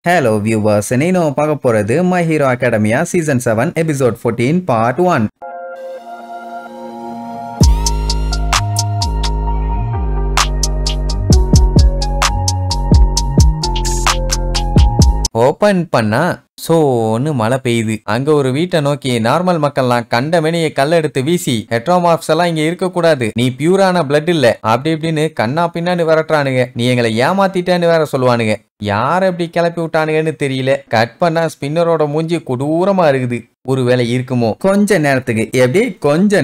Hello viewers, నేను பார்க்க போறது My Hero Academia Season 7 Episode 14 Part 1. Open பண்ணா சோன்னு மழை பெய்யுது. அங்க ஒரு வீட்டை நோக்கி நார்மல் மக்கள்லாம் கண்ட மெனியை கல்லெடுத்து வீசி ஹெட்ரோமார்ப்ஸ் எல்லாம் இங்க இருக்க கூடாது, நீ பியூரான பிளட் இல்ல அப்படி இப்படின்னு கண்ணா பின்னான்னு விரட்டுறானுங்க. நீ எங்களை ஏமாத்திட்டேன்னு வேற சொல்லுவானுங்க. யார் எப்படி கிளப்பி விட்டானுங்கன்னு தெரியல. கட் பண்ணா ஸ்பின்னரோட மூஞ்சி கொடூரமா இருக்குது. ஒருவேளை இருக்குமோ. கொஞ்ச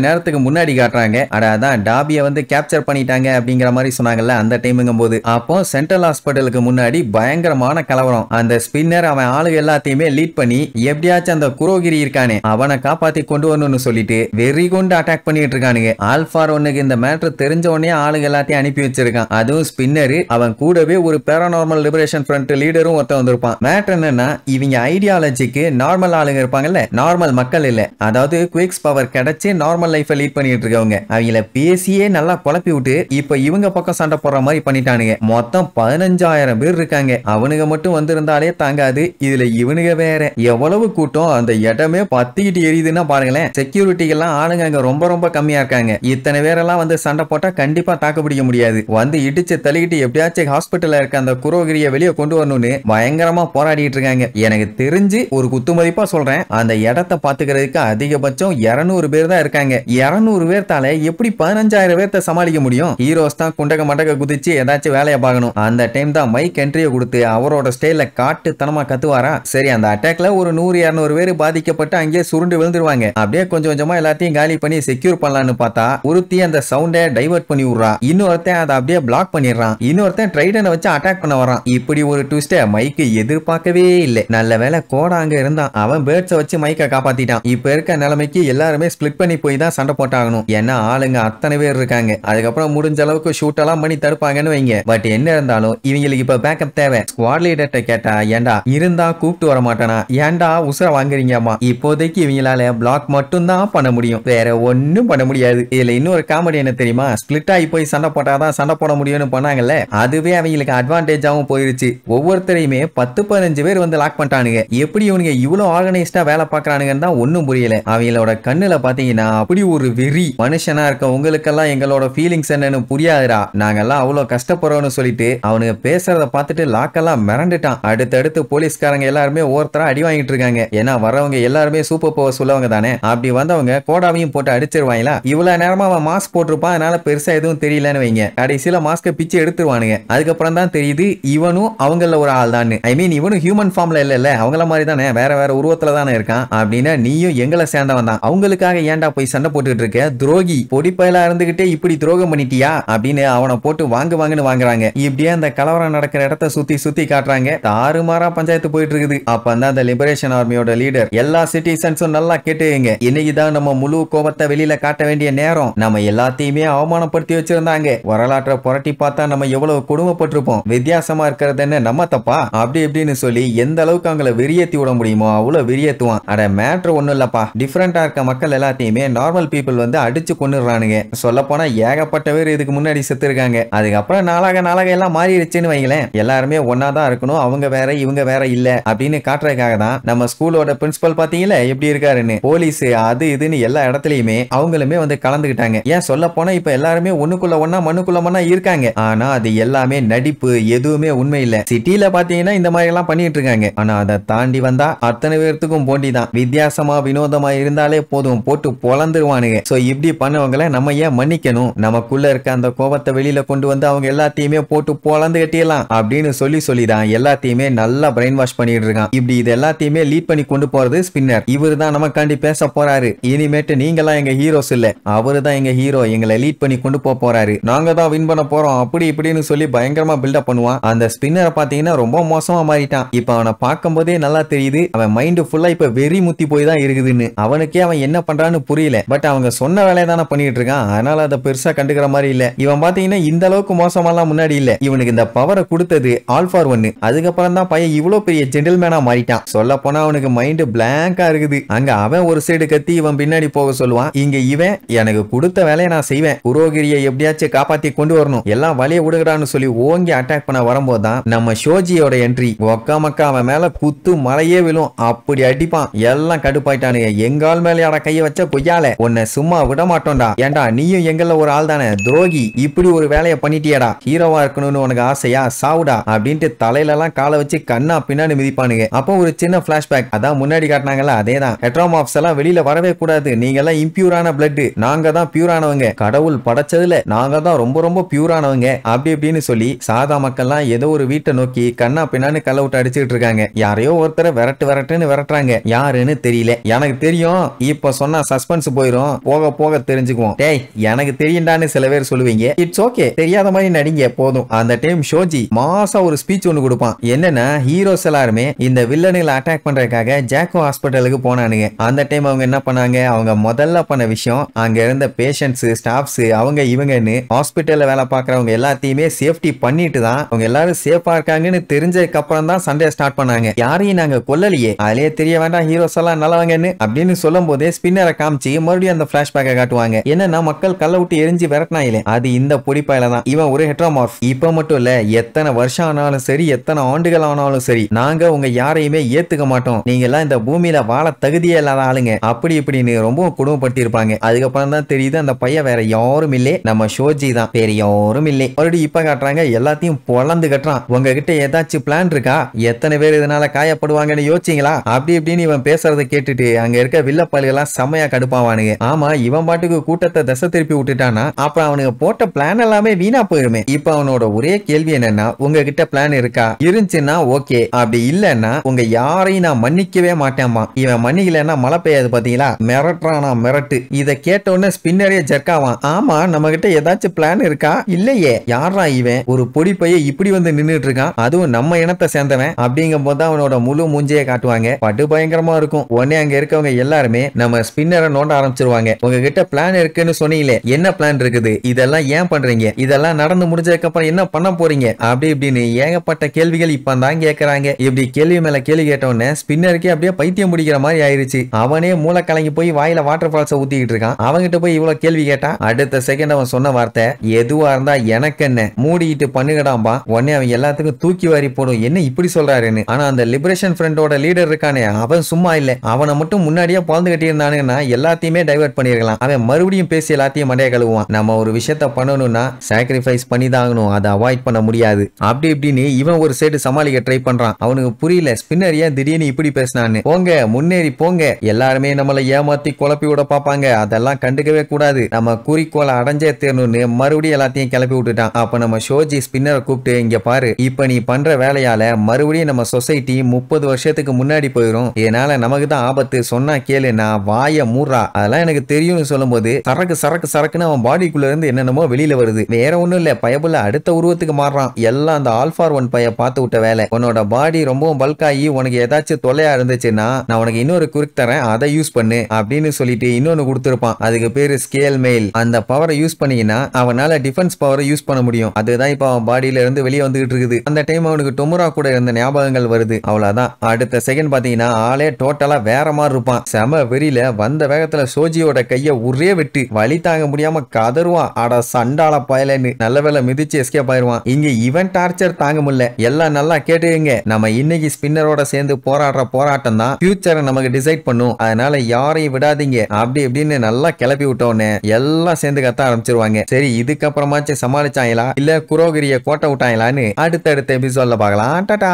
நேரத்துக்கு முன்னாடி காட்டுறாங்க. அதான் டாபியை வந்து கேப்சர் பண்ணிட்டாங்க அப்படிங்கிற மாதிரி சொன்னாங்கல்ல அந்த டைமுங்கும் போது. அப்போ சென்ட்ரல் ஹாஸ்பிட்டலுக்கு முன்னாடி பயங்கரமான கலவரம். அந்த ஸ்பின்னர் அவன் ஆளுங்க எல்லாத்தையுமே லீட் பண்ணி எப்படியாச்சும் அந்த குரோகிரி இருக்கானே அவனை காப்பாத்தி கொண்டு வரணும்னு சொல்லிட்டு வெறி கொண்டு அட்டாக் பண்ணிட்டு இருக்கானுங்க. ஆல்ஃபார் ஒன்னுக்கு இந்த மேட்டர் தெரிஞ்ச உடனே ஆளுங்க எல்லாத்தையும் அனுப்பி வச்சிருக்கான். அதுவும் ஸ்பின்னர் அவன் கூடவே ஒரு பேரானார்மல் லிபரேஷன் ஃப்ரண்ட் லீடரும் ஒருத்தன் வந்திருப்பான். மேட்டர் என்னன்னா இவங்க ஐடியாலஜிக்கு நார்மல் ஆளுங்க இருப்பாங்கல்ல, நார்மல் மக்கள் இல்ல, அதாவது குவிக்ஸ் பவர் கிடைச்சு நார்மல் லைஃப் லீட் பண்ணிட்டு இருக்கவங்க. அவங்கள பேசியே நல்லா குழப்பி விட்டு இப்ப இவங்க பக்கம் சண்டை போடுற மாதிரி பண்ணிட்டானுங்க. மொத்தம் 15,000 பேர் இருக்காங்க. அவனுங்க மட்டும் வந்திருந்தாலே தாங்காது, இதுல இவனுங்க வேற. எவ்வளவு கூட்டம், அந்த இடமே பத்திக்கிட்டு எரியுதுன்னா பாருங்களேன். செக்யூரிட்டி எல்லாம் ஆளுங்க அங்க ரொம்ப ரொம்ப கம்மியா இருக்காங்க. இத்தனை பேரெல்லாம் வந்து சண்டை போட்டா கண்டிப்பா தாக்கு பிடிக்க முடியாது. வந்து இடிச்சு தள்ளிக்கிட்டு எப்படியாச்சும் ஹாஸ்பிட்டல்ல இருக்க அந்த குரோகிரியை வெளியே கொண்டு வரணும்னு பயங்கரமா போராடிட்டு இருக்காங்க. எனக்கு தெரிஞ்சு ஒரு குத்துமதிப்பா சொல்றேன், அந்த இடத்தை பாத்துக்கிறதுக்கு அதிகபட்சம் 200 பேர் தான் இருக்காங்க. 200 பேர்த்தால எப்படி 15,000 பேர்த்த சமாளிக்க முடியும்? ஹீரோஸ் தான் குண்டக மண்டக குதிச்சு ஏதாச்சும் வேலையை பார்க்கணும். அந்த டைம் தான் மைக் என்ட்ரியை கொடுத்து அவரோட ஸ்டைல காட்டுத்தனமா கத்துவாரா. சரி, அந்த அட்டாக்ல ஒரு 100-200 பேர் பாதிக்கப்பட்டு அங்கேயே சுருண்டு விழுந்துருவாங்க. அப்படியே கொஞ்சம் கொஞ்சமா எல்லாத்தையும் காலி பண்ணி செக்யூர் பண்ணலான்னு பார்த்தா ஒருத்தி அந்த சவுண்டை டைவர்ட் பண்ணி விடுறா. இன்னொருத்தன் அதை அப்படியே பிளாக் பண்ணிடுறான். இன்னொருத்தன் ட்ரைடனை வச்சு அட்டாக் பண்ண வரான். இப்படி ஒரு ட்விஸ்ட மைக்கு எதிர்பார்க்கவே இல்லை. நல்ல வேலை கோடா அங்க இருந்தான். அவன் பேர்ட்ஸை வச்சு மைக்க காப்பாத்திட்டான். இப்ப இருக்க நிலைமைக்கு எல்லாருமே ஸ்பிளிட் பண்ணி போய் தான் சண்டை போட்டாகணும். ஏன்னா ஆளுங்க அத்தனை பேர் இருக்காங்க. அதுக்கப்புறம் முடிஞ்ச அளவுக்கு ஷூட் எல்லாம் பண்ணி தடுப்பாங்கன்னு வைங்க. பட் என்ன இருந்தாலும் இவங்களுக்கு இப்ப பேக்கப் தேவை. ஸ்குவாட் லீடர்ட்ட கேட்டா ஏண்டா இருந்தா கூப்பிட்டு வர மாட்டானா, ஏண்டா உசுர வாங்குறீங்கம்மா. இப்போதைக்கு இவங்களால பிளாக் மட்டும் தான் பண்ண முடியும், வேற ஒன்னும் பண்ண முடியாது. இதுல இன்னொரு காமெடி என்ன தெரியுமா, ஸ்பிளிட் ஆகி போய் சண்டை போட்டாதான் சண்டை போட முடியும்னு பண்ணாங்கல்ல, அதுவே அவங்களுக்கு அட்வான்டேஜாவும் போயிருச்சு. ஒவ்வொருத்தரையுமே 10-15 பேர் வந்து லாக் பண்ணிட்டானுங்க. எப்படி இவனுங்க இவ்வளவு ஆர்கனைஸ்டா வேலை பார்க்கறானுங்கன்னு தான் ஒன்னும் புரியல. அவங்களோட கண்ணுல பாத்தீங்கன்னா அப்படி ஒரு வெறி. மனுஷனா இருக்க உங்களுக்கெல்லாம் எங்களோட ஃபீலிங்ஸ் என்னன்னு புரியாதுடா, நாங்கெல்லாம் அவ்வளவு கஷ்டப்படுறோம்னு சொல்லிட்டு அவனுங்க பேசுறத பார்த்துட்டு லாக்கெல்லாம் மிரண்டுட்டான். அடுத்தடுத்து போலீஸ்காரங்க எல்லாருமே ஒருத்தரா அடி வாங்கிட்டு இருக்காங்க. ஏன்னா வரவங்க எல்லாருமே சூப்பர் பவர் சொல்லவங்க தானே. அப்படி வந்தவங்க கோடாவையும் போட்டு அடிச்சிருவாங்களா. இவ்வளவு நேரமா அவன் மாஸ்க் போட்டிருப்பான், அதனால பெருசா எதுவும் தெரியலன்னு வைங்க. கடைசியில மாஸ்க பிச்சு எடுத்துருவானுங்க. அதுக்கப்புறம் தான் தெரியுது இவனும் அவங்கள ஒரு ஆள் தான். ஐ மீன் இவனும் ஹியூமன் ஃபார்ம்ல இல்ல, அவங்கள மாதிரி தானே, வேற வேற உருவத்துல தானே இருக்கான். அப்படின்னா நீயும் எங்களை சேர்ந்தவன் தான், அவங்களுக்காக ஏன்டா போய் சண்டை போட்டுட்டு இருக்க, துரோகி, பொடிப்பயலா இருந்துகிட்டே இப்படி துரோகம் பண்ணிட்டியா அப்படின்னு அவனை போட்டு வாங்குன்னு வாங்குறாங்க. இப்படியே அந்த கலவரம் நடக்கிற இடத்த சுத்தி சுத்தி காட்டுறாங்க. தாறுமாறா பஞ்சாயத்து போயிட்டு இருக்குது. அப்ப அந்த லிபரேஷன் ஆர்மியோட லீடர் எல்லா சிட்டிசன்ஸும் நல்லா கேட்டுங்க, இன்னைக்குதான் நம்ம முழு கோபத்தை வெளியில காட்ட வேண்டிய நேரம். நம்ம எல்லாத்தையுமே அவமானப்படுத்தி வச்சிருந்தாங்க. வரலாற்றை புரட்டி பார்த்தா நம்ம எவ்வளவு கொடுமைப்பட்டிருப்போம். வித்தியாசமா இருக்கிறது என்ன நம்ம தப்பா அப்படி இப்படின்னு சொல்லி எந்த அளவுக்கு அவங்களை வெறியேத்தி விட முடியுமோ அவ்வளவு வெறியேத்துவான். அட மேட்ரு ஒண்ணும் இல்லப்பா, டிஃபரெண்டா இருக்க மக்கள் எல்லாத்தையுமே நார்மல் பீப்புள் வந்து அடிச்சு கொண்டுறானுங்க. சொல்ல போனா ஏகப்பட்ட பேர் இதுக்கு முன்னாடி செத்து இருக்காங்க. அதுக்கப்புறம் நாளாக எல்லாம் மாறிடுச்சுன்னு வைங்களேன். எல்லாருமே ஒன்னாதான் இருக்கணும், அவங்க வேற இவங்க வேற இல்ல அப்படின்னு காட்டுறதுக்காக தான் நம்ம ஸ்கூலோட பிரின்சிபல் பாத்தீங்களா எப்படி இருக்காருன்னு. போலீஸ் அது இதுன்னு எல்லா இடத்துலயுமே அவங்களுமே வந்து கலந்துகிட்டாங்க. ஏன் சொல்ல போனா இப்ப எல்லாருமே ஒண்ணுக்குள்ள ஒன்னா மண்ணுக்குள்ள மண்ணா இருக்காங்க. ஆனா அது எல்லாமே நடிப்பு, எதுவுமே உண்மை இல்ல. சிட்டில பாத்தீங்கன்னா இந்த மாதிரி எல்லாம் பண்ணிட்டு இருக்காங்க. ஆனா அதை தாண்டி வந்தா அத்தனை பேர்த்துக்கும் போண்டி தான். வித்தியாசமா வினோதமா இருந்தாலே போதும், போட்டு பொழந்துருவானுங்க. சோ இப்படி பண்ணவங்களை நம்ம ஏன் மன்னிக்கணும்? நமக்குள்ள இருக்க அந்த கோபத்தை வெளியில கொண்டு வந்து அவங்க எல்லாத்தையுமே போட்டு பொழந்து கட்டிடலாம் அப்படின்னு சொல்லிதான் எல்லாத்தையுமே நல்லா பிரெயின் வாஷ் பண்ணிட்டு இருக்கான். இப்படி இது எல்லாத்தையுமே லீட் பண்ணி கொண்டு போறது ஸ்பின்னர். இவரு தான் நமக்காண்டி பேச போறாரு. இனிமேட்டு நீங்களாம் எங்க ஹீரோஸ் இல்ல, அவரு தான் எங்க ஹீரோ, எங்களை லீட் பண்ணி கொண்டு போறாரு, நாங்க தான் வின் பண்ண போறோம் அப்படி இப்படின்னு சொல்லி பயங்கரமா பில்டப் பண்ணுவான். அந்த ஸ்பின்னரை பாத்தீங்கன்னா ரொம்ப மோசமா மாறிட்டான். இப்ப அவனை பார்க்கும் போதே நல்லா தெரியுது அவன் மைண்ட் ஃபுல்லா இப்ப வெறி ஊத்தி போய் தான் இருக்குதுன்னு. அவனுக்கே அவன் என்ன பண்றான்னு புரியல. பட் அவங்க சொன்ன வேலையை தானே பண்ணிட்டு இருக்கான். அதனால அதை பெருசா கண்டுக்கிற மாதிரி இல்ல. இவன் பாத்தீங்கன்னா இந்த அளவுக்கு மோசமாலாம் முன்னாடி இல்ல. இவனுக்கு இந்த பவரை கொடுத்தது ஆல் ஃபார் ஒன். அதுக்கப்புறம் தான் பையன் இவ்வளவு பெரிய ஜென்டில்மேனா மாறிட்டான். சொல்ல போனா அவனுக்கு மைண்ட் பிளாங்கா இருக்குது. அங்க அவன் ஒரு சைடு கத்தி இவன் பின்னாடி போக சொல்லுவான். இங்க இவன் எனக்கு கொடுத்த வேலையை நான் செய்வேன், குரோகிரியை எப்படியாச்சும் காப்பாத்தி கொண்டு வரணும், எல்லாம் வழிய விடுகிறான்னு சொல்லி ஓங்கி அட்டாக் பண்ண வரும்போதுதான் நம்ம ஷோஜியோட என்ட்ரி. ஒக்கா மக்கா அவன் மேல குத்து மலையே விழும். அப்படி அடிப்பான். எல்லாம் கடுப்பாயிட்டானுங்க. எங்கால் மேலையாட கைய வச்ச கொய்யால உன்னை சும்மா விட மாட்டோம்டா. ஏண்டா நீயும் எங்கல்ல ஒரு ஆள் தானே, துரோகி, இப்படி ஒரு வேலையை பண்ணிட்டியடா, ஹீரோவா இருக்கணும்னு உனக்கு ஆசையா, சாவுடா அப்படின்ட்டு தலையில எல்லாம் காலை வச்சு கண்ணா பின்னாடி மிதிப்பானுங்க. அப்போ ஒரு சின்ன பிளாஷ்பேக், அதான் முன்னாடி காட்டினாங்கல்ல அதேதான். ஹெட்ரோமார்ப்ஸ் எல்லாம் வெளியில வரவே கூடாது, நீங்க எல்லாம் இம்பியூரான பிளட், நாங்க தான் பியூரானவங்க, கடவுள் படைச்சதுல நாங்க தான் ரொம்ப ரொம்ப பியூரானவங்க அப்படி இப்படின்னு சொல்லி சாதா மக்கள்லாம் ஏதோ ஒரு வீட்டை நோக்கி கண்ணா பின்னான்னு கல்ல விட்டு அடிச்சுட்டு இருக்காங்க. யாரையோ ஒருத்தரை விரட்டுன்னு விரட்டுறாங்க. யாருன்னு தெரியல. எனக்கு தெரியும், இப்ப சொன்னா சஸ்பென்ஸ் போயிரும், போக போக தெரிஞ்சுக்குவோம். டேய் எனக்கு தெரியும்டான்னு சில பேர் சொல்லுவீங்க. இட்ஸ் ஓகே, தெரியாத மாதிரி நடிங்க போதும். அந்த டைம் ஷோஜி மாசா ஒரு ஸ்பீச் ஒன்னு கொடுப்பான். என்னன்னா ஹீரோஸ் எல்லாருமே இந்த வில்லனுகளை அட்டாக் பண்றதுக்காக ஜாக்கோ ஹாஸ்பிட்டலுக்கு போனானுங்க. அந்த டைம் அவங்க என்ன பண்ணாங்க, அவங்க முதல்ல பண்ண விஷயம் அங்க இருந்த பேஷண்ட்ஸ், ஸ்டாஃப்ஸ், அவங்க இவங்கன்னு ஹாஸ்பிட்டல்ல வேலை பார்க்கறவங்க எல்லாத்தையுமே சேஃப்டி பண்ணிட்டு தான் அவங்க எல்லாரும் சேஃபா இருக்காங்கன்னு தெரிஞ்சதுக்கு அப்புறம் தான் சண்டே ஸ்டார்ட் பண்ணாங்க. யாரையும் நாங்க கொல்லலையே, அதிலே தெரிய வேண்டாம் ஹீரோஸ் எல்லாம் நல்லவங்கன்னு அப்படின்னு சொல்லும் போதே ஸ்பின்னரை காமிச்சு மறுபடியும் அந்த பிளாஷ்பேக்கை காட்டுவாங்க. என்னன்னா மக்கள் கல்ல விட்டு எரிஞ்சு விரட்டினாயிலே அது இந்த பொடிப்பாயில தான். இவன் ஒரு ஹெட்ரோமார்ப். இப்ப மட்டும் இல்ல, எத்தனை வருஷம் ஆனாலும் சரி, எத்தனை ஆண்டுகள் ஆனாலும் சரி, நாங்க உங்க யாரையுமே ஏத்துக்க மாட்டோம், நீங்க எல்லாம் இந்த பூமியில வாழ தகுதியே இல்லாத ஆளுங்க அப்படி இப்படின்னு ரொம்ப குடும்பப்படுத்தி இருப்பாங்க. அதுக்கப்புறம் தான் தெரியுது அந்த பையன் வேற யாரும் இல்லே, நம்ம ஷோஜி தான், வேற யாரும் இல்லை. மறுபடியும் இப்ப காட்டுறாங்க எல்லாத்தையும் பொழந்து கட்டுறான். உங்ககிட்ட ஏதாச்சும் பிளான் இருக்கா, எத்தனை பேர் இதனால காயப்படுவாங்கன்னு யோசிச்சீங்களா அப்படி இப்படின்னு இவன் பேசுறதை கேட்டுட்டு அங்க இருக்க வில்லப்பல்கெல்லாம் செம்மையா கடுப்பாவானுங்க. ஆமா, இவன் பாட்டுக்கு கூட்டத்தை தசை திருப்பி விட்டுட்டானா அப்புறம் அவனுக்கு போட்ட பிளான் எல்லாமே வீணா போயிருமே. இப்ப அவனோட ஒரே கேள்வி என்னன்னா, உங்ககிட்ட பிளான் இருக்கா, இருந்துச்சுன்னா ஓகே, அப்படி இல்லன்னா உங்க யாரையும் நான் மன்னிக்கவே மாட்டேன்மா. இவன் மன்னிக்கலன்னா மழை பெய்யாது பாத்தீங்களா, மிரட்டுறானா மிரட்டு. இதை கேட்டோன்னு ஸ்பின்னரே ஜர்க்காவான். ஆமா, நம்ம கிட்ட ஏதாச்சும் பிளான் இருக்கா, இல்லையே, யாரா இவன் ஒரு பொடி பைய இப்படி வந்து நின்னுட்டு இருக்கான், அதுவும் நம்ம இனத்தை சேர்ந்தவன் அப்படிங்கும் போது அவனோட முழு மூஞ்சியை காட்டுவாங்க. படு பயங்கரமா இருக்கும். உடனே அங்க இருக்கவங்க எல்லாருமே நம்ம ஸ்பின்னரை நோண்ட ஆரம்பிச்சிருவாங்க. உங்ககிட்ட பிளான் இருக்குன்னு சொன்னீங்களே, என்ன பிளான் இருக்குது, இதெல்லாம் ஏன் பண்றீங்க, இதெல்லாம் நடந்து முடிஞ்சதுக்கு அப்புறம் என்ன பண்ண போறீங்க அப்படி இப்படின்னு ஏகப்பட்ட கேள்விகள் இப்ப தான் கேட்கறாங்க. இப்படி கேள்வி மேல கேள்வி கேட்டோன்னு ஸ்பின்னருக்கே அப்படியே பைத்தியம் பிடிக்கிற மாதிரி ஆயிருச்சு. அவனே மூளை கலங்கி போய் வாயில வாட்டர் ஃபால்ஸை ஊத்திக்கிட்டு இருக்கான். அவங்கிட்ட போய் இவ்வளவு கேள்வி கேட்டா அடுத்த செகண்ட் அவன் சொன்ன வார்த்தை, எதுவா இருந்தா எனக்கு என்ன, மூடிட்டு பண்ணுகடாம்பா. உடனே அவன் எல்லாத்துக்கும் தூக்கி வாரி போடும், என்ன இப்படி சொல்றாருன்னு. ஆனா அந்த லிபரேஷன் ஃப்ரண்டோட லீடர் இருக்கானே, அவன் சும்மா இல்ல, அவனை மட்டும் முன்னாடியே பாழ்ந்து கட்டி இருந்தானுங்கன்னா எல்லாத்தையுமே டைவர்ட் பண்ணிருக்கலாம். அவன் மறுபடியும் பேசி எல்லாத்தையும் மண்டைய கழுவுவான். நம்ம ஒரு விஷயத்த பண்ணணும்னா சாக்ரிஃபைஸ் பண்ணி தான் ஆகணும், அதை அவாய்ட் பண்ண முடியாது அப்படி இப்படின்னு இவன் ஒரு சைடு சமாளிக்க ட்ரை பண்றான். அவனுக்கு புரியல ஸ்பின்னர் ஏன் திடீர்னு இப்படி பேசினான்னு. போங்க முன்னேறி போங்க, எல்லாருமே நம்மளை ஏமாத்தி குழப்பி விட பாப்பாங்க, அதெல்லாம் கண்டுக்கவே கூடாது, நம்ம குறிக்கோளை அடைஞ்சே தேரணும்னு மறுபடியும் எல்லாத்தையும் கிளப்பி விட்டுட்டான். அப்ப நம்ம ஷோஜி ஸ்பின்னரை கூப்பிட்டு, இங்க பாரு, இப்ப நீ பண்ற வேலையால மறுபடியும் நம்ம சொசைட்டி 30 வருஷத்துக்கு முன்னாடி போயிரும், இதனால நமக்கு தான் ஆபத்து, சொன்னா கேளு, நான் வாய மூறா, அதெல்லாம் எனக்கு தெரியும்னு சொல்லும் போது சரக்கு சரக்கு சரக்குன்னு அவன் பாடிக்குள்ள இருந்து என்னென்னமோ வெளியில வருது. வேற ஒண்ணும் இல்ல, பயபுள்ள அடுத்த உருவத்துக்கு மாறுறான். எல்லாம் அந்த ஆல்ஃபார் ஒன் பைய பார்த்து விட்ட வேலை. உன்னோட பாடி ரொம்பவும் பல்காகி உனக்கு ஏதாச்சும் தொல்லையா இருந்துச்சுன்னா நான் உனக்கு இன்னொரு குறுக்கு தரேன், அதை யூஸ் பண்ணு அப்படின்னு சொல்லிட்டு இன்னொன்னு கொடுத்துருப்பான். அதுக்கு பேரு ஸ்கேல் மெயில். அந்த பவரை யூஸ் பண்ணீங்கன்னா அவனால டிஃபென்ஸ் பவரை யூஸ் பண்ண முடியும். அதுதான் இப்ப அவன் பாடியில இருந்து வெளியே வந்துகிட்டு இருக்குது. அந்த டைம் அவனுக்கு டொமுரா கூட இருந்த ஞாபகங்கள் வருது. அவ்வளவுதான். அடுத்த செகண்ட் பாத்தீங்கன்னா ஆளே டோட்டலா வேற மாதிரி இருப்பான். செம வெறியில வந்த வேகத்துல சோஜியோட கைய ஒரே வெட்டு, வலி தாங்க முடியாம கதருவான். அட சண்டால பயலன்னு. நல்ல வேலை மிதிச்சு எஸ்கேப் ஆயிருவான். இங்க இவன் டார்ச்சர் தாங்க முடியல. எல்லாம் நல்லா கேட்டுங்க, நம்ம இன்னைக்கு ஸ்பின்னரோட சேர்ந்து போராடுற போராட்டம் தான் ஃபியூச்சரை நமக்கு டிசைட் பண்ணும், அதனால யாரையும் விடாதீங்க அப்படி இப்படின்னு நல்லா கிளப்பி விட்டோன்னு எல்லாம் சேர்ந்து கத்த ஆரம்பிச்சிருவாங்க. சரி, இதுக்கப்புறமாச்சும் சமாளிச்சாங்களா இல்ல குரோகிரிய கோட்டை விட்டாங்களான்னு அடுத்தடுத்த எபிசோட்ல பார்க்கலாம். டாடா.